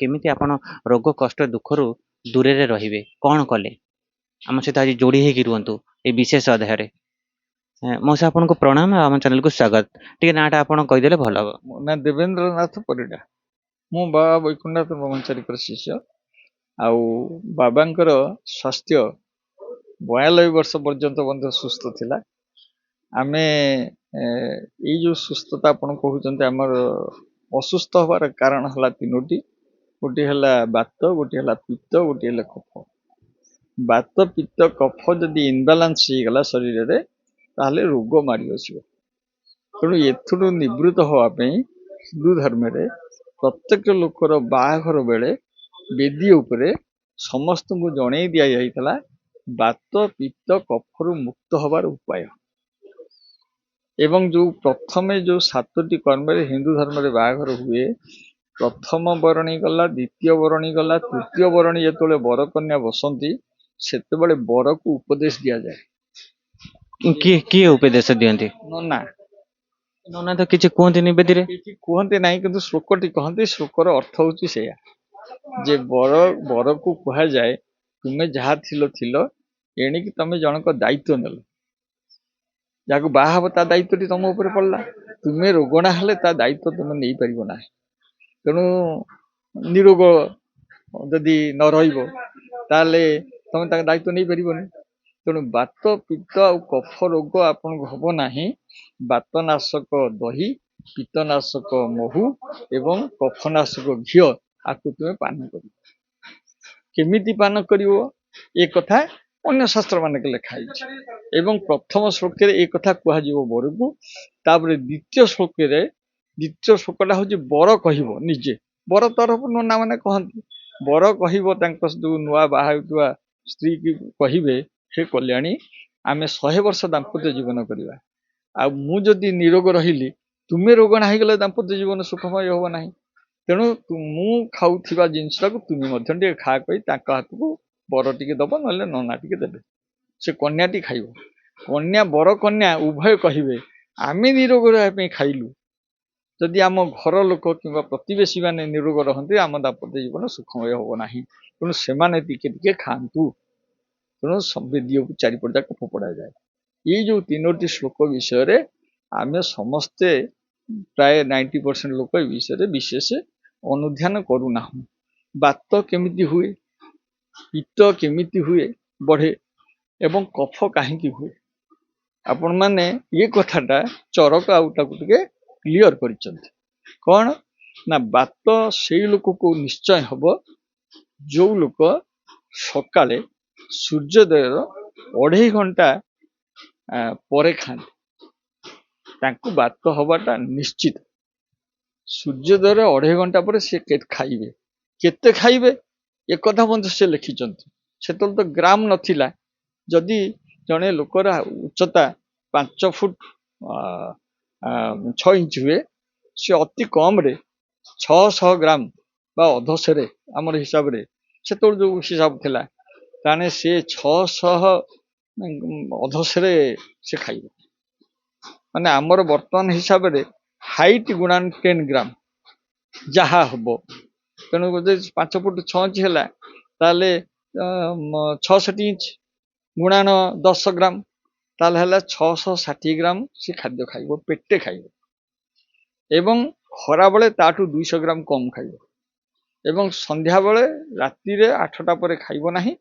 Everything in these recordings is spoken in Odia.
केमिति आपण रोग कष्ट दुखरु दूरे रे रहिबे कौन कले आम सहित आज जोड़ी होगी रुहतु ये विशेष अध्याय मौसा आपन को प्रणाम आम चैनल को स्वागत टे नाटा आपन कहीदेले भल हम ମୋ ନାଁ ଦେବେନ୍ଦ୍ରନାଥ ପରିଡ଼ା। ମୁଁ ବାବା ବୈକୁଣ୍ଠନାଥ ବ୍ରହ୍ମଚାରୀଙ୍କର ଶିଷ୍ୟ। ଆଉ ବାବାଙ୍କର ସ୍ୱାସ୍ଥ୍ୟ 92 ବର୍ଷ ପର୍ଯ୍ୟନ୍ତ ମଧ୍ୟ ସୁସ୍ଥ ଥିଲା। ଆମେ ଏଇ ଯୋଉ ସୁସ୍ଥତା ଆପଣ କହୁଛନ୍ତି ଆମର ଅସୁସ୍ଥ ହବାର କାରଣ ହେଲା ତିନୋଟି। ଗୋଟିଏ ହେଲା ବାତ, ଗୋଟିଏ ହେଲା ପିତ୍ତ, ଗୋଟିଏ ହେଲା କଫ। ବାତ ପିତ୍ତ କଫ ଯଦି ଇନବାଲାନ୍ସ ହେଇଗଲା ଶରୀରରେ ତାହେଲେ ରୋଗ ମାଡ଼ି ବସିବ। ତେଣୁ ଏଥିରୁ ନିବୃତ୍ତ ହେବା ପାଇଁ ହିନ୍ଦୁ ଧର୍ମରେ ପ୍ରତ୍ୟେକ ଲୋକର ବାହାଘର ବେଳେ ବେଦୀ ଉପରେ ସମସ୍ତଙ୍କୁ ଜଣେଇ ଦିଆଯାଇଥିଲା ବାତ ପିତ୍ତ କଫରୁ ମୁକ୍ତ ହେବାର ଉପାୟ। ଏବଂ ଯୋଉ ପ୍ରଥମେ ଯୋଉ 7ଟି କର୍ମରେ ହିନ୍ଦୁ ଧର୍ମରେ ବାହାଘର ହୁଏ, ପ୍ରଥମ ବରଣୀ ଗଲା, ଦ୍ୱିତୀୟ ବରଣୀ ଗଲା, ତୃତୀୟ ବରଣୀ ଯେତେବେଳେ ବରକନ୍ୟା ବସନ୍ତି ସେତେବେଳେ ବରକୁ ଉପଦେଶ ଦିଆଯାଏ। किए किए उपदेश दियंती ନନା नोना तो किछि कहंती बेदीरे କିଛି କୁହନ୍ତି ନାହିଁ, କିନ୍ତୁ ଶ୍ଲୋକଟି କହନ୍ତି। ଶ୍ଲୋକର ଅର୍ଥ ହଉଛି ସେଇଆ ଯେ ବରକୁ କୁହାଯାଏ ତୁମେ ଯାହା ଥିଲ ଏଣିକି ତମେ ଜଣଙ୍କ ଦାୟିତ୍ୱ ନେଲ। ଯାହାକୁ ବାହା ହବ ତା ଦାୟିତ୍ୱଟି ତମ ଉପରେ ପଡିଲା। ତୁମେ ରୋଗଣା ହେଲେ ତା ଦାୟିତ୍ୱ ତୁମେ ନେଇପାରିବ ନାହିଁ। ତେଣୁ ନିରୋଗ ଯଦି ନ ରହିବ ତାହେଲେ ତମେ ତାଙ୍କ ଦାୟିତ୍ୱ ନେଇପାରିବନି। ତେଣୁ ବାତ ପିତ୍ତ ଆଉ କଫ ରୋଗ ଆପଣଙ୍କୁ ହବ ନାହିଁ। ବାତନାଶକ ଦହି, ପିତ୍ତନାଶକ ମହୁ ଏବଂ କଫନାଶକ ଘିଅ ଆକୁ ତୁମେ ପାନ କରିବ। କେମିତି ପାନ କରିବ ଏ କଥା ଅନ୍ୟ ଶାସ୍ତ୍ର ମାନଙ୍କରେ ଲେଖା ହେଇଛି। ଏବଂ ପ୍ରଥମ ଶ୍ଲୋକରେ ଏ କଥା କୁହାଯିବ ବରକୁ। ତାପରେ ଦ୍ୱିତୀୟ ଶ୍ଲୋକଟା ହଉଛି ବର କହିବ ନିଜେ। ବର ତରଫରୁ ନନା ମାନେ କହନ୍ତି। ବର କହିବ ତାଙ୍କ ଯୋଉ ନୂଆ ବାହା ହେଉଥିବା ସ୍ତ୍ରୀ କି କହିବେ, ହେ କଲ୍ୟାଣୀ, ଆମେ 100 ବର୍ଷ ଦାମ୍ପତ୍ୟ ଜୀବନ କରିବା। ଆଉ ମୁଁ ଯଦି ନିରୋଗ ରହିଲି, ତୁମେ ରୋଗଣା ହେଇଗଲେ ଦାମ୍ପତ୍ୟ ଜୀବନ ସୁଖମୟ ହବ ନାହିଁ। ତେଣୁ ମୁଁ ଖାଉଥିବା ଜିନିଷଟାକୁ ତୁମେ ମଧ୍ୟ ଟିକେ ଖା କହି ତାଙ୍କ ହାତକୁ ବର ଟିକେ ଦବ, ନହେଲେ ନନା ଟିକେ ଦେବେ। ସେ କନ୍ୟାଟି ଖାଇବ। କନ୍ୟା ବର କନ୍ୟା ଉଭୟ କହିବେ ଆମେ ନିରୋଗ ରହିବା ପାଇଁ ଖାଇଲୁ। ଯଦି ଆମ ଘର ଲୋକ କିମ୍ବା ପ୍ରତିବେଶୀ ମାନେ ନିରୋଗ ରହନ୍ତି ଆମ ଦାମ୍ପତ୍ୟ ଜୀବନ ସୁଖମୟ ହବ ନାହିଁ। ତେଣୁ ସେମାନେ ଟିକେ ଟିକେ ଖାଆନ୍ତୁ। ତେଣୁ ବେଦୀକୁ ଚାରିପଟ ଯାକ ଫୋପଡ଼ାଯାଏ। ଏଇ ଯୋଉ 3ଟି ଶ୍ଲୋକ ବିଷୟରେ ଆମେ ସମସ୍ତେ ପ୍ରାୟ 90% ଲୋକ ଏ ବିଷୟରେ ବିଶେଷ ଅନୁଧ୍ୟାନ କରୁନାହୁଁ। ବାତ କେମିତି ହୁଏ, ପିତ୍ତ କେମିତି ହୁଏ ବଢେ ଏବଂ କଫ କାହିଁକି ହୁଏ, ଆପଣ ମାନେ ଏ କଥାଟା ଚରକ ଆଉ ତାକୁ ଟିକେ କ୍ଲିୟର କରିଛନ୍ତି। କଣ ନା ବାତ ସେଇ ଲୋକକୁ ନିଶ୍ଚୟ ହବ ଯୋଉ ଲୋକ ସକାଳେ ସୂର୍ଯ୍ୟୋଦୟର 2.5 ଘଣ୍ଟା ପରେ ଖାଆନ୍ତି। ତାଙ୍କୁ ବାତ ହବାଟା ନିଶ୍ଚିତ। ସୂର୍ଯ୍ୟୋଦୟର 2.5 ଘଣ୍ଟା ପରେ ସେ ଖାଇବେ। କେତେ ଖାଇବେ ଏ କଥା ମଧ୍ୟ ସେ ଲେଖିଛନ୍ତି। ସେତେବେଳେ ତ ଗ୍ରାମ ନଥିଲା। ଯଦି ଜଣେ ଲୋକର ଉଚ୍ଚତା 5 ଫୁଟ 6 ଇଞ୍ଚ ହୁଏ, ସେ ଅତି କମରେ 600 ଗ୍ରାମ ବା ଅଧସେରେ ଆମର ହିସାବରେ ସେତେବେଳେ ଯୋଉ ହିସାବ ଥିଲା, ତାହେଲେ ସେ 600 ଅଧସେରେ ସେ ଖାଇବ। ମାନେ ଆମର ବର୍ତ୍ତମାନ ହିସାବରେ ହାଇଟ୍ ଗୁଣାନ 10 ଗ୍ରାମ ଯାହା ହବ। ତେଣୁ ଯଦି 5 ଫୁଟ 6 ଇଞ୍ଚ ହେଲା ତାହେଲେ 66 ଇଞ୍ଚ ଗୁଣାନ 10 ଗ୍ରାମ ତାହେଲେ ହେଲା 660 ଗ୍ରାମ ସେ ଖାଦ୍ୟ ଖାଇବ, ପେଟେ ଖାଇବ। ଏବଂ ଖରାବେଳେ ତାଠୁ 200 ଗ୍ରାମ କମ ଖାଇବ। ଏବଂ ସନ୍ଧ୍ୟାବେଳେ ରାତିରେ 8ଟା ପରେ ଖାଇବ ନାହିଁ।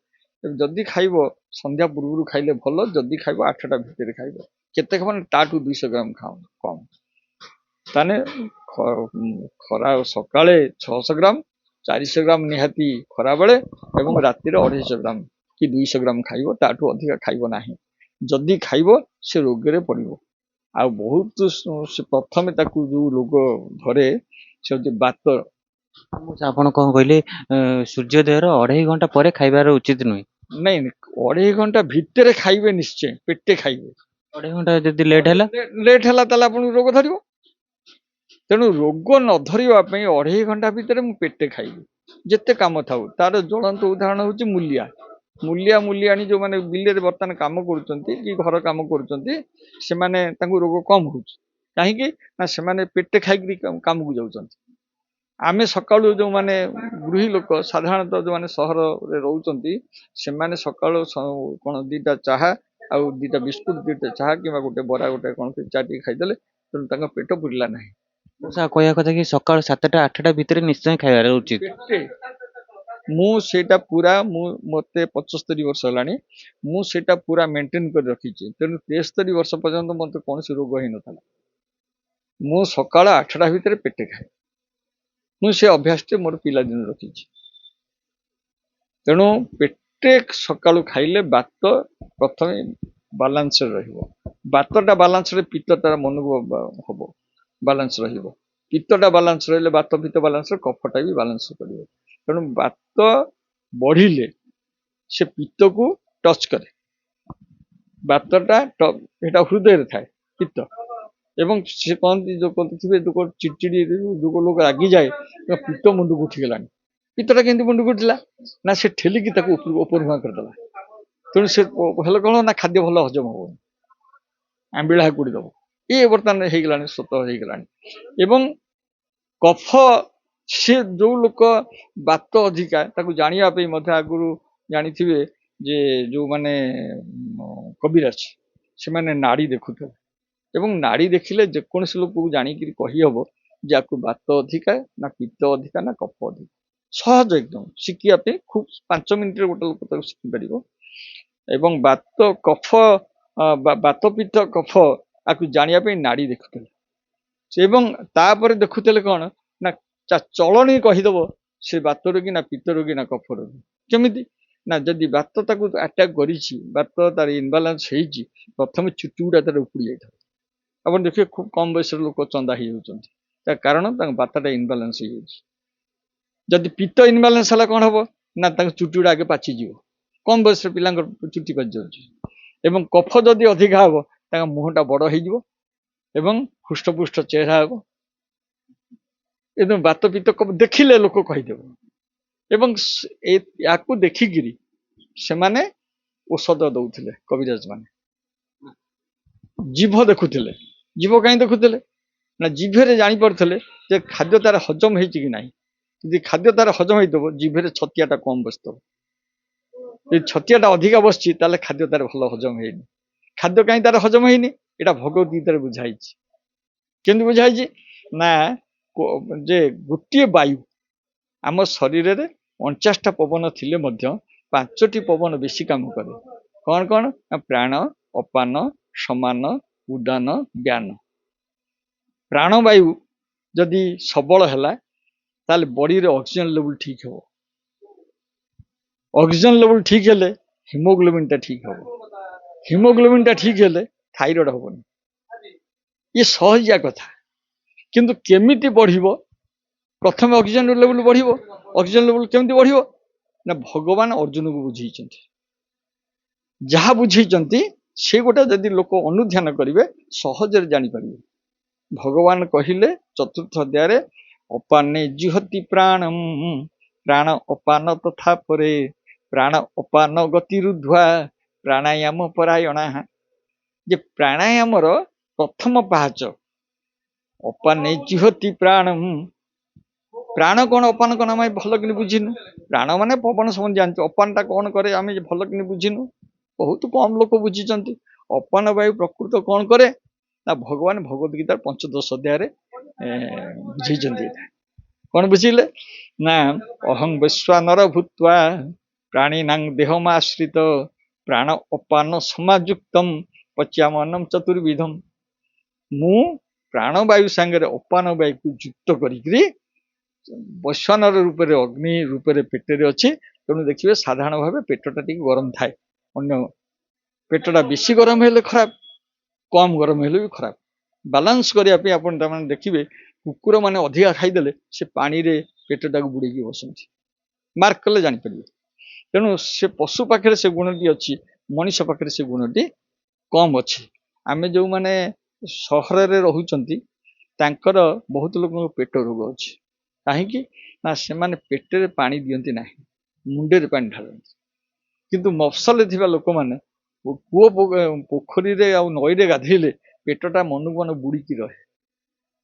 ଯଦି ଖାଇବ ସନ୍ଧ୍ୟା ପୂର୍ବରୁ ଖାଇଲେ ଭଲ, ଯଦି ଖାଇବ 8ଟା ଭିତରେ ଖାଇବ। କେତେ ଖାଇବ ତାଠୁ 200 ଗ୍ରାମ କମ। ତାହେଲେ ଖରା ସକାଳେ 600 ଗ୍ରାମ, 400 ଗ୍ରାମ ନିହାତି ଖରାବେଳେ ଏବଂ ରାତିରେ 250 ଗ୍ରାମ କି 200 ଗ୍ରାମ ଖାଇବ, ତାଠୁ ଅଧିକା ଖାଇବ ନାହିଁ। ଯଦି ଖାଇବ ସେ ରୋଗରେ ପଡିବ। ଆଉ ବହୁତ ପ୍ରଥମେ ତାକୁ ଯୋଉ ରୋଗ ଧରେ ସେ ହଉଛି ବାତ। ଆପଣ କଣ କହିଲେ ସୂର୍ଯ୍ୟୋଦୟର 2.5 ଘଣ୍ଟା ପରେ ଖାଇବାର ଉଚିତ ନୁହେଁ। ନାଇଁ 2.5 ଘଣ୍ଟା ଭିତରେ ଖାଇବେ, ନିଶ୍ଚୟ ପେଟେ ଖାଇବେ। 2.5 ଘଣ୍ଟା ଯଦି ଲେଟ୍ ହେଲା ତାହେଲେ ଆପଣଙ୍କୁ ରୋଗ ଧରିବ। ତେଣୁ ରୋଗ ନ ଧରିବା ପାଇଁ 2.5 ଘଣ୍ଟା ଭିତରେ ମୁଁ ପେଟେ ଖାଇବି, ଯେତେ କାମ ଥାଉ। ତାର ଜ୍ୱଳନ୍ତ ଉଦାହରଣ ହଉଛି ମୂଲିଆଣି ଯୋଉମାନେ ବିଲରେ ବର୍ତ୍ତମାନ କାମ କରୁଛନ୍ତି କି ଘର କାମ କରୁଛନ୍ତି, ସେମାନେ ତାଙ୍କୁ ରୋଗ କମ ହଉଛି। କାହିଁକି ନା ସେମାନେ ପେଟେ ଖାଇକିରି କାମକୁ ଯାଉଛନ୍ତି। ଆମେ ସକାଳୁ ଯୋଉମାନେ ଗୃହୀ ଲୋକ ସାଧାରଣତଃ ଯୋଉମାନେ ସହରରେ ରହୁଛନ୍ତି ସେମାନେ ସକାଳୁ କଣ ଦିଟା ଚାହା ଆଉ ଦିଟା ବିସ୍କୁଟ ଦିଟା ଚାହା କିମ୍ବା ଗୋଟେ ବରା ଗୋଟେ କଣ ଚା ଟିକେ ଖାଇଦେଲେ ତେଣୁ ତାଙ୍କ ପେଟ ପୁରିଲା ନାହିଁ। ମଉସା କହିବା କଥା କି ସକାଳ 7ଟା 8ଟା ଭିତରେ ନିଶ୍ଚୟ ଖାଇବାର ଉଚିତ। ପେଟେ ମୁଁ ସେଇଟା ପୁରା ମତେ 75 ବର୍ଷ ହେଲାଣି ମୁଁ ସେଇଟା ପୁରା ମେଣ୍ଟେନ କରି ରଖିଛି। ତେଣୁ 73 ବର୍ଷ ପର୍ଯ୍ୟନ୍ତ ମତେ କୌଣସି ରୋଗ ହେଇନଥିଲା। ମୁଁ ସକାଳ 8ଟା ଭିତରେ ପେଟେ ଖାଏ। ମୁଁ ସେ ଅଭ୍ୟାସଟି ମୋର ପିଲାଦିନୁ ରଖିଛି। ତେଣୁ ପେଟେ ସକାଳୁ ଖାଇଲେ ବାତ ପ୍ରଥମେ ବାଲାନ୍ସରେ ରହିବ। ବାତଟା ବାଲାନ୍ସରେ ପିତ୍ତଟା ମନକୁ ହବ ବାଲାନ୍ସ ରହିବ। ପିତ୍ତଟା ବାଲାନ୍ସ ରହିଲେ ବାତ ପିତ୍ତ ବାଲାନ୍ସରେ କଫଟା ବି ବାଲାନ୍ସ କରିବ। ତେଣୁ ବାତ ବଢିଲେ ସେ ପିତ୍ତକୁ ଟଚ୍ କରେ। ବାତଟା ଏଟା ହୃଦୟରେ ଥାଏ ପିତ୍ତ ଏବଂ ସେ କହନ୍ତି ଯୋଉ ଥିବେ ଚିଡଚିଡି ଯୋଉ ଲୋକ ରାଗିଯାଏ ପିତ୍ତ ମୁଣ୍ଡକୁ ଉଠିଗଲାଣି। ପିତ୍ତଟା କେମିତି ମୁଣ୍ଡକୁ ଉଠିଲା ନା ସେ ଠେଲିକି ତାକୁ ଉପରୁହା କରିଦେଲା। ତେଣୁ ସେ ହେଲେ କଣ ନା ଖାଦ୍ୟ ଭଲ ହଜମ ହବନି, ଆମ୍ବିଳା ହାକୁଡି ଦବ। ଇଏ ବର୍ତ୍ତମାନ ହେଇଗଲାଣି ସ୍ୱତ ହେଇଗଲାଣି। ଏବଂ କଫ ସେ ଯୋଉ ଲୋକ ବାତ ଅଧିକା ତାକୁ ଜାଣିବା ପାଇଁ ମଧ୍ୟ ଆଗରୁ ଜାଣିଥିବେ ଯେ ଯୋଉମାନେ କବିରାଜ ସେମାନେ ନାଡି ଦେଖୁଥିଲେ ଏବଂ ନାଡି ଦେଖିଲେ ଯେକୌଣସି ଲୋକକୁ ଜାଣିକିରି କହିହବ ଯେ ଆକୁ ବାତ ଅଧିକା ନା ପିତ୍ତ ଅଧିକା ନା କଫ ଅଧିକା। ସହଜ ଏକଦମ ଶିଖିବା ପାଇଁ ଖୁବ 5 ମିନିଟରେ ଗୋଟେ ଲୋକ ତାକୁ ଶିଖିପାରିବ। ଏବଂ ବାତ କଫ ବାତ ପିତ୍ତ କଫ ଆକୁ ଜାଣିବା ପାଇଁ ନାଡି ଦେଖୁଥିଲେ ଏବଂ ତାପରେ ଦେଖୁଥିଲେ କଣ ନା ଚଳଣି କହିଦବ ସେ ବାତ ରୋଗୀ ନା ପିତ୍ତ ରୋଗୀ ନା କଫ ରୋଗୀ। କେମିତି ନା ଯଦି ବାତ ତାକୁ ଆଟାକ କରିଛି ବାତ ତାର ଇନବାଲାନ୍ସ ହେଇଛି ପ୍ରଥମେ ଚୁଟି ଗୁଡା ତାର ଉପୁଡି ଯାଇଥାଏ। ଆପଣ ଦେଖିବେ ଖୁବ କମ ବୟସର ଲୋକ ଚନ୍ଦା ହେଇଯାଉଛନ୍ତି ତା କାରଣ ତାଙ୍କ ବାତଟା ଇନବାଲାନ୍ସ ହେଇଯାଇଛି। ଯଦି ପିତ୍ତ ଇନବାଲାନ୍ସ ହେଲା କଣ ହବ ନା ତାଙ୍କ ଚୁଟି ଗୁଡା ଆଗେ ପାଚିଯିବ। କମ ବୟସର ପିଲାଙ୍କର ଚୁଟି ପାଚି ଯାଉଛି। ଏବଂ କଫ ଯଦି ଅଧିକା ହବ ତାଙ୍କ ମୁହଁଟା ବଡ ହେଇଯିବ ଏବଂ ହୃଷ୍ଟପୁଷ୍ଟ ଚେହେରା ହବ। ଏବଂ ବାତ ପିତ୍ତ ଦେଖିଲେ ଲୋକ କହିଦେବ ଏବଂ ୟାକୁ ଦେଖିକିରି ସେମାନେ ଔଷଧ ଦଉଥିଲେ କବିରାଜ ମାନେ। ଜିଭ ଦେଖୁଥିଲେ। ଜିଭ କାହିଁ ଦେଖୁଥିଲେ ନା ଜିଭରେ ଜାଣିପାରୁଥିଲେ ଯେ ଖାଦ୍ୟ ତାର ହଜମ ହେଇଛି କି ନାହିଁ। ଯଦି ଖାଦ୍ୟ ତାର ହଜମ ହେଇଥିବ ଜିଭରେ ଛତିଆଟା କମ ବସିଥିବ। ଯଦି ଛତିଆଟା ଅଧିକା ବସିଛି ତାହେଲେ ଖାଦ୍ୟ ତାର ଭଲ ହଜମ ହେଇନି। ଖାଦ୍ୟ କାହିଁ ତାର ହଜମ ହେଇନି ଏଇଟା ଭଗବଦ୍ଗୀତାରେ ବୁଝା ହେଇଛି। କେମିତି ବୁଝା ହେଇଛି ନା ଯେ ଗୋଟିଏ ବାୟୁ ଆମ ଶରୀରରେ 49ଟା ପବନ ଥିଲେ ମଧ୍ୟ 5ଟି ପବନ ବେଶୀ କାମ କରେ। କଣ କଣ ନା ପ୍ରାଣ ଅପାନ ସମାନ ଉଦାନ ଜ୍ଞାନ। ପ୍ରାଣବାୟୁ ଯଦି ସବଳ ହେଲା ତାହେଲେ ବଡିରେ ଅକ୍ସିଜେନ ଲେବୁଲ ଠିକ ହବ। ଅକ୍ସିଜେନ ଲେବୁଲ ଠିକ ହେଲେ ହିମୋଗ୍ଲୋବିନ ଟା ଠିକ ହବ। ହିମୋଗ୍ଲୋବିନ ଟା ଠିକ ହେଲେ ଥାଇରଏଡ ହବନି। ଇଏ ସହଜିଆ କଥା କିନ୍ତୁ କେମିତି ବଢିବ ପ୍ରଥମେ ଅକ୍ସିଜେନ ଲେବୁଲ ବଢିବ। ଅକ୍ସିଜେନ ଲେବୁଲ କେମିତି ବଢିବ ନା ଭଗବାନ ଅର୍ଜୁନକୁ ବୁଝେଇଛନ୍ତି। ଯାହା ବୁଝେଇଛନ୍ତି ସେ ଗୋଟେ ଯଦି ଲୋକ ଅନୁଧ୍ୟାନ କରିବେ ସହଜରେ ଜାଣିପାରିବେ। ଭଗବାନ କହିଲେ 4ର୍ଥ ଅଧ୍ୟାୟରେ ଅପାନେ ଜିହତି ପ୍ରାଣଂ ପ୍ରାଣ ଅପାନ ତଥା ପରେ ପ୍ରାଣ ଅପାନ ଗତିରୁଦ୍ଧ୍ୱା ପ୍ରାଣାୟାମ ପରାୟଣା। ଯେ ପ୍ରାଣାୟାମର ପ୍ରଥମ ପାହାଚ ଅପାନେ ଜିହତି ପ୍ରାଣଂ। ପ୍ରାଣ କଣ ଅପାନ କଣ ଆମେ ଭଲ କିନି ବୁଝିନୁ। ପ୍ରାଣ ମାନେ ପବନ ସମସ୍ତେ ଜାଣିଛୁ। ଅପାନଟା କଣ କରେ ଆମେ ଭଲ କିନି ବୁଝିନୁ। ବହୁତ କମ ଲୋକ ବୁଝିଛନ୍ତି। ଅପାନ ବାୟୁ ପ୍ରକୃତ କଣ କରେ ନା ଭଗବାନ ଭଗବଦ୍ଗୀତାର 5ଦଶ ଅଧ୍ୟାୟରେ ବୁଝେଇଛନ୍ତି। କଣ ବୁଝିଲେ ନା ଅହଂ ବୈଶ୍ୱାନର ଭୂତ୍ୱା ପ୍ରାଣୀନାଂ ଦେହମାଶ୍ରିତ ପ୍ରାଣ ଅପାନ ସମାଯୁକ୍ତମ ପଚ୍ୟାମନମ ଚତୁର୍ବିଧମ। ମୁଁ ପ୍ରାଣବାୟୁ ସାଙ୍ଗରେ ଅପାନ ବାୟୁକୁ ଯୁକ୍ତ କରିକିରି ବୈଶ୍ୱାନର ରୂପରେ ଅଗ୍ନି ରୂପରେ ପେଟରେ ଅଛି। ତେଣୁ ଦେଖିବେ ସାଧାରଣ ଭାବେ ପେଟଟା ଟିକେ ଗରମ ଥାଏ। ଅନ୍ୟ ପେଟଟା ବେଶୀ ଗରମ ହେଲେ ଖରାପ, କମ ଗରମ ହେଲେ ବି ଖରାପ। ବାଲାନ୍ସ କରିବା ପାଇଁ ଆପଣ ତାମାନେ ଦେଖିବେ କୁକୁର ମାନେ ଅଧିକା ଖାଇଦେଲେ ସେ ପାଣିରେ ପେଟଟାକୁ ବୁଡେଇକି ବସନ୍ତି। ମାର୍କ କଲେ ଜାଣିପାରିବେ। ତେଣୁ ସେ ପଶୁ ପାଖରେ ସେ ଗୁଣଟି ଅଛି, ମଣିଷ ପାଖରେ ସେ ଗୁଣଟି କମ ଅଛି। ଆମେ ଯୋଉମାନେ ସହରରେ ରହୁଛନ୍ତି ତାଙ୍କର ବହୁତ ଲୋକଙ୍କ ପେଟ ରୋଗ ଅଛି। କାହିଁକି ନା ସେମାନେ ପେଟରେ ପାଣି ଦିଅନ୍ତି ନାହିଁ, ମୁଣ୍ଡରେ ପାଣି ଢାଳନ୍ତି। କିନ୍ତୁ ମଫସଲରେ ଥିବା ଲୋକମାନେ କୂଅ ପୋଖରୀରେ ଆଉ ନଈରେ ଗାଧେଇଲେ ପେଟଟା ମନକୁ ମନ ବୁଡିକି ରହେ,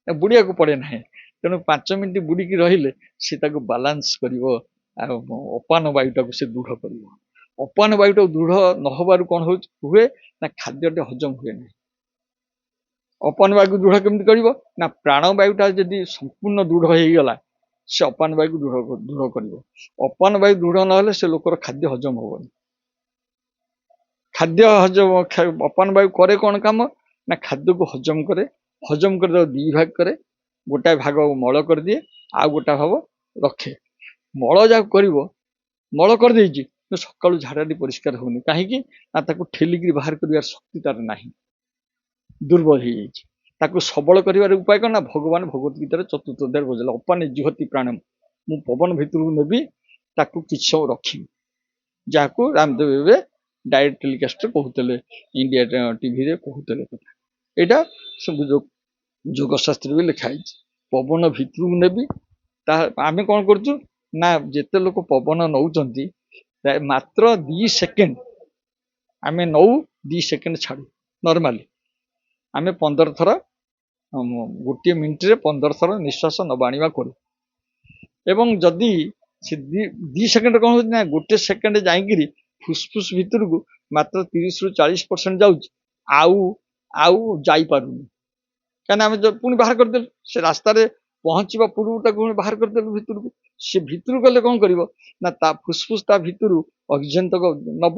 ବୁଡିବାକୁ ପଡେ ନାହିଁ। ତେଣୁ 5 ମିନିଟ୍ ବୁଡ଼ିକି ରହିଲେ ସେ ତାକୁ ବାଲାନ୍ସ କରିବ ଆଉ ଅପାନ ବାୟୁଟାକୁ ସେ ଦୃଢ଼ କରିବ। ଅପାନ ବାୟୁଟାକୁ ଦୃଢ଼ ନ ହେବାରୁ କ'ଣ ହୁଏ ନା ଖାଦ୍ୟଟେ ହଜମ ହୁଏ ନାହିଁ। ଅପାନ ବାୟୁକୁ ଦୃଢ଼ କେମିତି କରିବ ନା ପ୍ରାଣବାୟୁଟା ଯଦି ସମ୍ପୂର୍ଣ୍ଣ ଦୃଢ଼ ହେଇଗଲା ସେ ଅପାନ ବାୟୁକୁ ଦୃଢ଼ କରିବ। ଅପାନ ବାୟୁ ଦୃଢ଼ ନହେଲେ ସେ ଲୋକର ଖାଦ୍ୟ ହଜମ ହବନି। ଖାଦ୍ୟ ହଜମ ଅପାନ ବାୟୁ କରେ କ'ଣ କାମ ନା ଖାଦ୍ୟକୁ ହଜମ କରେ। ହଜମ କରି ତାକୁ 2 ଭାଗ କରେ। ଗୋଟାଏ ଭାଗ ମଳ କରିଦିଏ, ଆଉ ଗୋଟା ଭାଗ ରଖେ। ମଳ ଯାକୁ କରିବ, ମଳ କରିଦେଇଛି କିନ୍ତୁ ସକାଳୁ ଝାଡ଼ାଟି ପରିଷ୍କାର ହଉନି। କାହିଁକି ନା ତାକୁ ଠେଲିକିରି ବାହାର କରିବାର ଶକ୍ତି ତାର ନାହିଁ, ଦୁର୍ବଳ ହେଇଯାଇଛି। ତାକୁ ସବଳ କରିବାର ଉପାୟ କ'ଣ ନା ଭଗବାନ ଭଗବତ ଗୀତାରେ 4ର୍ଥ ଅଧ୍ୟାୟରେ ବୁଝେଇଲେ ଅପାନେ ଜୁହତି ପ୍ରାଣମ, ମୁଁ ପବନ ଭିତରକୁ ନେବି ତାକୁ କିଛି ସମୟ ରଖିବି, ଯାହାକୁ ରାମଦେବ ଏବେ ଡାଇରେକ୍ଟ ଟେଲିକାଷ୍ଟରେ କହୁଥିଲେ, ଇଣ୍ଡିଆ ଟିଭିରେ କହୁଥିଲେ କଥା। ଏଇଟା ସବୁ ଯୋଗଶାସ୍ତ୍ରରେ ବି ଲେଖା ହେଇଛି। ପବନ ଭିତରକୁ ନେବି। ଆମେ କ'ଣ କରୁଛୁ ନା ଯେତେ ଲୋକ ପବନ ନଉଛନ୍ତି ମାତ୍ର 2 ସେକେଣ୍ଡ ଆମେ ନଉ, 2 ସେକେଣ୍ଡ ଛାଡୁ। ନର୍ମାଲି ଆମେ 15 ଥର, ଗୋଟିଏ ମିନିଟରେ 15 ଥର ନିଶ୍ୱାସ ନବା ଆଣିବା କରୁ। ଏବଂ ଯଦି ସେ 2 ସେକେଣ୍ଡ କ'ଣ ହଉଛି ନା 1 ସେକେଣ୍ଡ ଯାଇକିରି ଫୁସଫୁସ ଭିତରକୁ ମାତ୍ର 30ରୁ 40% ଯାଉଛି, ଆଉ ଯାଇପାରୁନି। କାହିଁକିନା ଆମେ ପୁଣି ବାହାର କରିଦେଲୁ, ସେ ରାସ୍ତାରେ ପହଞ୍ଚିବା ପୂର୍ବରୁ ତାକୁ ପୁଣି ବାହାର କରିଦେଲୁ ଭିତରକୁ। ସେ ଭିତରକୁ ଗଲେ କ'ଣ କରିବ ନା ତା ଫୁସଫୁସ ତା ଭିତରୁ ଅକ୍ସିଜେନ ତକ ନବ,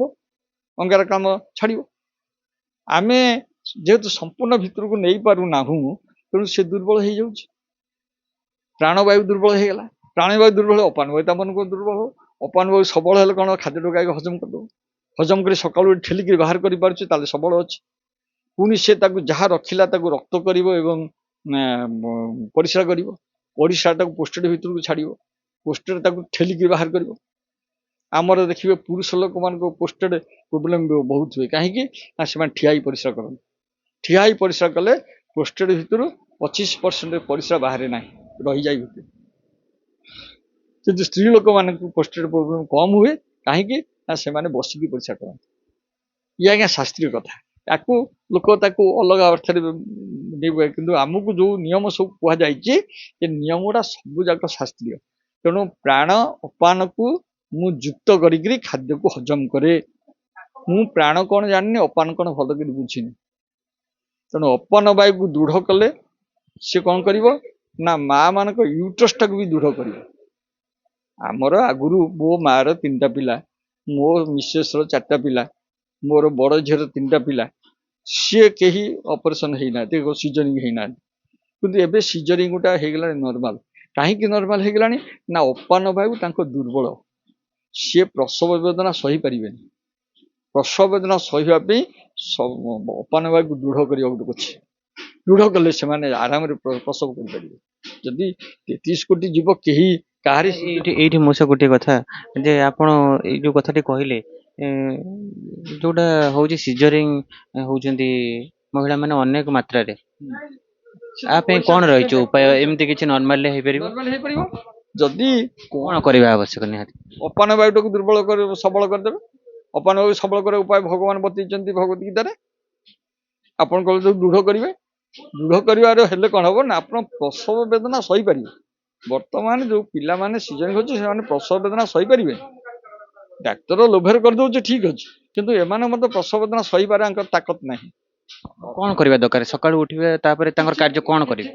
ଅଙ୍ଗାରକାମ୍ଳ ଛାଡ଼ିବ। ଆମେ ଯେହେତୁ ସମ୍ପୂର୍ଣ୍ଣ ଭିତରକୁ ନେଇପାରୁନାହୁଁ ତେଣୁ ସେ ଦୁର୍ବଳ ହେଇଯାଉଛି। ପ୍ରାଣବାୟୁ ଦୁର୍ବଳ ହେଇଗଲା। ପ୍ରାଣବାୟୁ ଦୁର୍ବଳ ହେଲେ ଅପାନ ବାୟୁ ତାମାନଙ୍କୁ ଦୁର୍ବଳ ହବ। ଅପାନ ବାୟୁ ସବଳ ହେଲେ କ'ଣ ଖାଦ୍ୟଟାକୁ ଆଗେ ହଜମ କରିଦେବ। ହଜମ କରି ସକାଳୁ ଠେଲିକି ବାହାର କରିପାରୁଛି, ତାହେଲେ ସବଳ ଅଛି। ପୁଣି ସେ ତାକୁ ଯାହା ରଖିଲା ତାକୁ ରକ୍ତ କରିବ ଏବଂ ପରିସ୍ରା କରିବ। ପରିସ୍ରାଟାକୁ ପୋଷ୍ଟେଟ୍ ଭିତରକୁ ଛାଡ଼ିବ। ପୋଷ୍ଟେଟ୍ ତାକୁ ଠେଲିକି ବାହାର କରିବ। ଆମର ଦେଖିବେ ପୁରୁଷ ଲୋକମାନଙ୍କ ପୋଷ୍ଟେଟ୍ ପ୍ରୋବ୍ଲେମ ବହୁତ ହୁଏ। କାହିଁକି ନା ସେମାନେ ଠିଆ ହେଇ ପରିସ୍ରା କରନ୍ତି। ଠିଆ ହେଇ ପରିସ୍ରା କଲେ ପୋଷ୍ଟେଟ୍ ଭିତରୁ 25% ପରିସ୍ରା ବାହାରେ ନାହିଁ, ରହିଯାଇ ଭିତରେ। କିନ୍ତୁ ସ୍ତ୍ରୀ ଲୋକମାନଙ୍କୁ ପୋଷ୍ଟେଟ୍ ପ୍ରୋବ୍ଲେମ କମ ହୁଏ। କାହିଁକି ନା ସେମାନେ ବସିକି ପରିସ୍ରା କରନ୍ତି। ଇଏ ଆଜ୍ଞା ଶାସ୍ତ୍ରୀୟ କଥା। ତାକୁ ଲୋକ ତାକୁ ଅଲଗା ଅର୍ଥରେ ନେବେ, କିନ୍ତୁ ଆମକୁ ଯୋଉ ନିୟମ ସବୁ କୁହାଯାଇଛି ଏ ନିୟମ ଗୁଡ଼ା ସବୁ ଯାକ ଶାସ୍ତ୍ରୀୟ। ତେଣୁ ପ୍ରାଣ ଅପାନକୁ ମୁଁ ଯୁକ୍ତ କରିକିରି ଖାଦ୍ୟକୁ ହଜମ କରେ। ମୁଁ ପ୍ରାଣ କ'ଣ ଜାଣିନି, ଅପାନ କ'ଣ ଭଲ କରି ବୁଝିନି। ତେଣୁ ଅପାନ ବାୟୁକୁ ଦୃଢ଼ କଲେ ସେ କ'ଣ କରିବ ନା ମା ମାନଙ୍କ ୟୁଟ୍ରସଟାକୁ ବି ଦୃଢ଼ କରିବ। ଆମର ଆଗରୁ ମୋ ମାର 3ଟା ପିଲା, ମୋ ମିସେସର 4ଟା ପିଲା, ମୋର ବଡ଼ ଝିଅର 3ଟା ପିଲା, ସିଏ କେହି ଅପରେସନ ହେଇନାହାନ୍ତି, ସିଜରିଂ ହେଇନାହାନ୍ତି। କିନ୍ତୁ ଏବେ ସିଜରିଂଟା ହେଇଗଲାଣି ନର୍ମାଲ। କାହିଁକି ନର୍ମାଲ ହେଇଗଲାଣି ନା ଅପାନ ବାୟୁ ତାଙ୍କ ଦୁର୍ବଳ, ସିଏ ପ୍ରସବ ବେଦନା ସହିପାରିବେନି। ପ୍ରସବ ବେଦନା ସହିବା ପାଇଁ ଅପାନ ବାୟୁକୁ ଦୃଢ଼ କରିବାକୁ ଅଛି। ଦୃଢ଼ କଲେ ସେମାନେ ଆରାମରେ ପ୍ରସବ କରିପାରିବେ। ଯଦି 33 କୋଟି ଜୀବ କେହି କାହାରି ଏଇଠି ମୋ ସହ ଗୋଟିଏ କଥା ଯେ ଆପଣ ଏଇ ଯୋଉ କଥାଟି କହିଲେ, ଯୋଉଟା ହଉଛି ସିଜରିଂ ହଉଛନ୍ତି ମହିଳାମାନେ ଅନେକ ମାତ୍ରାରେ, ଆ ପାଇଁ କ'ଣ ରହିଛି ଉପାୟ? ଏମିତି କିଛି ନର୍ମାଲରେ ହେଇପାରିବ? ନର୍ମାଲ ହେଇପାରିବ ଯଦି କ'ଣ କରିବା ଆବଶ୍ୟକ ନିହାତି? ଅପାନ ବାୟୁଟାକୁ ଦୁର୍ବଳ କରି ସବଳ କରିଦେବେ। ଅପାନ ବାୟୁ ସବଳ କରିବା ଉପାୟ ଭଗବାନ ବତେଇଛନ୍ତି ଭଗବତ ଗୀତାରେ। ଆପଣ କହିଲେ ଯୋଉ ଦୃଢ଼ କରିବେ, ଦୃଢ଼ କରିବାର ହେଲେ କ'ଣ ହବ ନା ଆପଣ ପ୍ରସବ ବେଦନା ସହିପାରିବେ। ବର୍ତ୍ତମାନ ଯୋଉ ପିଲାମାନେ ସିଜରିଂ ହଉଛି ସେମାନେ ପ୍ରସବ ବେଦନା ସହିପାରିବେନି। ଡାକ୍ତର ଲୋଭରେ କରିଦଉଛି ଠିକ ଅଛି, କିନ୍ତୁ ଏମାନେ ମଧ୍ୟ ପ୍ରସବ ବେଦନା ସହିବାର ଆଙ୍କର ତାକତ ନାହିଁ। କ'ଣ କରିବା ଦରକାର? ସକାଳୁ ଉଠିବେ, ତାପରେ ତାଙ୍କର କାର୍ଯ୍ୟ କ'ଣ କରିବେ?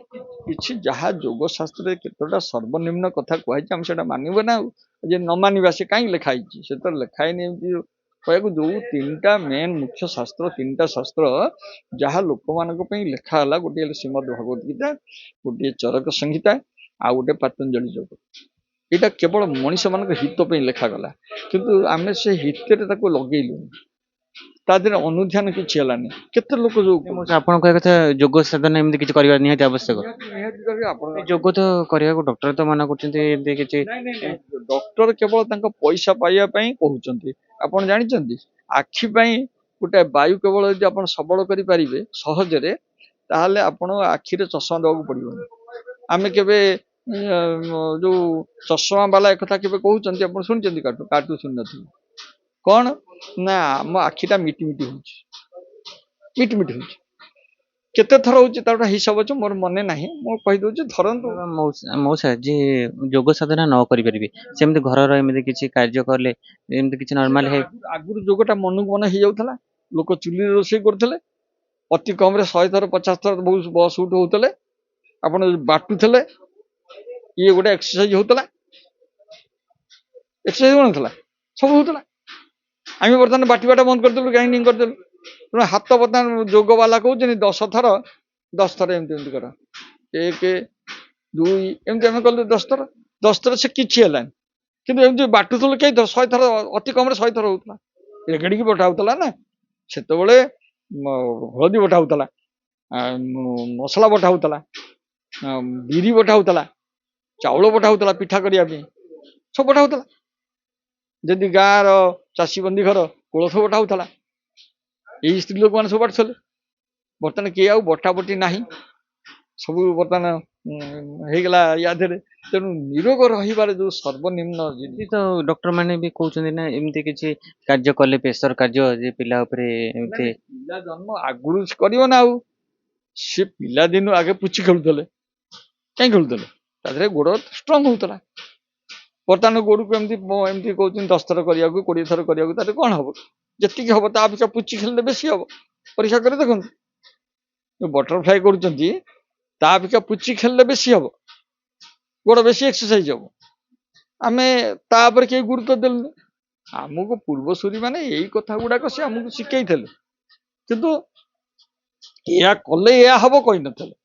କିଛି ଯାହା ଯୋଗ ଶାସ୍ତ୍ରରେ କେତେଟା ସର୍ବନିମ୍ନ କଥା କୁହାଯାଇଛି ଆମେ ସେଟା ମାନିବ ନା। ଆଉ ଯେ ନ ମାନିବା ସେ କାହିଁକି ଲେଖା ହେଇଛି? ସେ ତ ଲେଖା ହେଇନି ଏମିତି କହିବାକୁ। ଯୋଉ 3ଟା ମେନ୍ ମୁଖ୍ୟ ଶାସ୍ତ୍ର, 3ଟା ଶାସ୍ତ୍ର ଯାହା ଲୋକମାନଙ୍କ ପାଇଁ ଲେଖା ହେଲା, ଗୋଟିଏ ହେଲେ ଶ୍ରୀମଦ୍ ଭଗବତ ଗୀତା, ଗୋଟିଏ ଚରକ ସଂହିତା, ଆଉ ଗୋଟେ ପାତଞ୍ଜଳି ଯୋଗ। ଏଇଟା କେବଳ ମଣିଷ ମାନଙ୍କ ହିତ ପାଇଁ ଲେଖାଗଲା, କିନ୍ତୁ ଆମେ ସେ ହିତରେ ତାକୁ ଲଗେଇଲୁନି। ତା ଦେହରେ ଅନୁଧ୍ୟାନ କିଛି ହେଲାନି। କେତେ ଲୋକ ଯୋଉ ଆପଣ କହିବା କଥା ଯୋଗ ସାଧନା ଏମିତି କିଛି କରିବା ନିହାତି ଆବଶ୍ୟକ। ଯୋଗ ତ କରିବାକୁ ଡକ୍ଟର ତ ମନା କରୁଛନ୍ତି, ଏମିତି କିଛି ଡକ୍ଟର କେବଳ ତାଙ୍କ ପଇସା ପାଇବା ପାଇଁ କହୁଛନ୍ତି। ଆପଣ ଜାଣିଛନ୍ତି ଆଖି ପାଇଁ ଗୋଟେ ବାୟୁ କେବଳ ଯଦି ଆପଣ ସବଳ କରିପାରିବେ ସହଜରେ, ତାହେଲେ ଆପଣ ଆଖିରେ ଚଷମା ଦେବାକୁ ପଡ଼ିବନି। ଆମେ କେବେ ଯୋଉ ଚଷମା ବାଲା ଏକଥା କେବେ କହୁଛନ୍ତି ଆପଣ ଶୁଣିଛନ୍ତି? କାଟୁ ଶୁଣିନଥିବେ। କ'ଣ ନା ଆମ ଆଖିଟା ମିଟି ମିଟି ହଉଛି। କେତେ ଥର ହଉଛି ତାର ଗୋଟେ ହିସାବ ଅଛି, ମୋର ମନେ ନାହିଁ, ମୁଁ କହିଦଉଛି ଧରନ୍ତୁ। ମଉସା ଯିଏ ଯୋଗ ସାଧନା ନ କରିପାରିବେ ସେମିତି ଘରର ଏମିତି କିଛି କାର୍ଯ୍ୟ କଲେ ଏମିତି କିଛି ନର୍ମାଲ ଆଗରୁ ଯୋଗଟା ମନକୁ ମନ ହେଇଯାଉଥିଲା, ଲୋକ ଚୁଲିରେ ରୋଷେଇ କରୁଥିଲେ, ଅତି କମରେ 100 ଥର 50 ଥର ବସ୍ ଉଠ ହଉଥିଲେ, ଆପଣ ବାଟୁଥିଲେ, ଇଏ ଗୋଟେ ଏକ୍ସରସାଇଜ ହଉଥିଲା, ଏକ୍ସରସାଇଜ ହଉନଥିଲା, ସବୁ ହଉଥିଲା। ଆମେ ବର୍ତ୍ତମାନ ବାଟିବାଟା ବନ୍ଦ କରିଦେଲୁ, ଗ୍ରାଇଣ୍ଡିଙ୍ଗ କରିଦେଲୁ, ତେଣୁ ହାତ ବର୍ତ୍ତମାନ ଯୋଗ ବାଲା କହୁଛନ୍ତି 10 ଥର 10 ଥର ଏମିତି ଏମିତି କର, 1 2 ଏମିତି ଆମେ କଲୁ 10 ଥର 10 ଥର, ସେ କିଛି ହେଲାନି। କିନ୍ତୁ ଏମିତି ବାଟୁଥିଲୁ କେଇ ଥର, 100 ଥର, ଅତି କମରେ 100 ଥର ହଉଥିଲା। ରେଗଡ଼ିକି ବଟା ହଉଥିଲା ନା, ସେତେବେଳେ ହଳଦୀ ବଟା ହଉଥିଲା, ମସଲା ବଟା ହଉଥିଲା, ବିରି ବଟା ହଉଥିଲା, ଚାଉଳ ବଟା ହଉଥିଲା ପିଠା କରିବା ପାଇଁ, ସବୁ ବଟା ହଉଥିଲା। ଯଦି ଗାଁର ଚାଷୀ ବନ୍ଦୀ ଘର କୋଳଥ ବଟା ହଉଥିଲା, ଏଇ ସ୍ତ୍ରୀ ଲୋକମାନେ ସବୁ ବାଟୁଥିଲେ। ବର୍ତ୍ତମାନ କିଏ ଆଉ ବଟା ବଟି ନାହିଁ, ସବୁ ବର୍ତ୍ତମାନ ହେଇଗଲା ୟା ଦେହରେ। ତେଣୁ ନିରୋଗ ରହିବାର ଯୋଉ ସର୍ବନିମ୍ନ ଏମିତି ତ ଡକ୍ଟର ମାନେ ବି କହୁଛନ୍ତି ନା ଏମିତି କିଛି କାର୍ଯ୍ୟ କଲେ ପ୍ରେସର କାର୍ଯ୍ୟ ଯେ ପିଲା ଉପରେ ଏମିତି ପିଲା ଜନ୍ମ ଆଗରୁ କରିବ ନା, ଆଉ ସେ ପିଲାଦିନୁ ଆଗେ ପୁଚି ଖେଳୁଥିଲେ, କାହିଁ ଖେଳୁଥିଲେ, ତା ଦେହରେ ଗୋଡ ଷ୍ଟ୍ରଙ୍ଗ ହଉଥିଲା। ବର୍ତ୍ତମାନ ଗୋଡକୁ ଏମିତି ଏମିତି କହୁଛନ୍ତି 10 ଥର କରିବାକୁ, 20 ଥର କରିବାକୁ, ତାହେଲେ କଣ ହବ? ଯେତିକି ହବ ତା ଅପେକ୍ଷା ପୁଚି ଖେଳିଲେ ବେଶୀ ହବ। ପରୀକ୍ଷା କରି ଦେଖନ୍ତୁ, ବଟରଫ୍ଲାଏ କରୁଛନ୍ତି ତା ଅପେକ୍ଷା ପୁଚି ଖେଳିଲେ ବେଶୀ ହବ, ଗୋଡ ବେଶୀ ଏକ୍ସରସାଇଜ ହବ। ଆମେ ତା ଉପରେ କେହି ଗୁରୁତ୍ୱ ଦେଲୁନି। ଆମକୁ ପୂର୍ବସୂରୀ ମାନେ ଏଇ କଥା ଗୁଡାକ ସେ ଆମକୁ ଶିଖେଇଥିଲେ, କିନ୍ତୁ ଏହା କଲେ ଏହା ହବ କହିନଥିଲେ।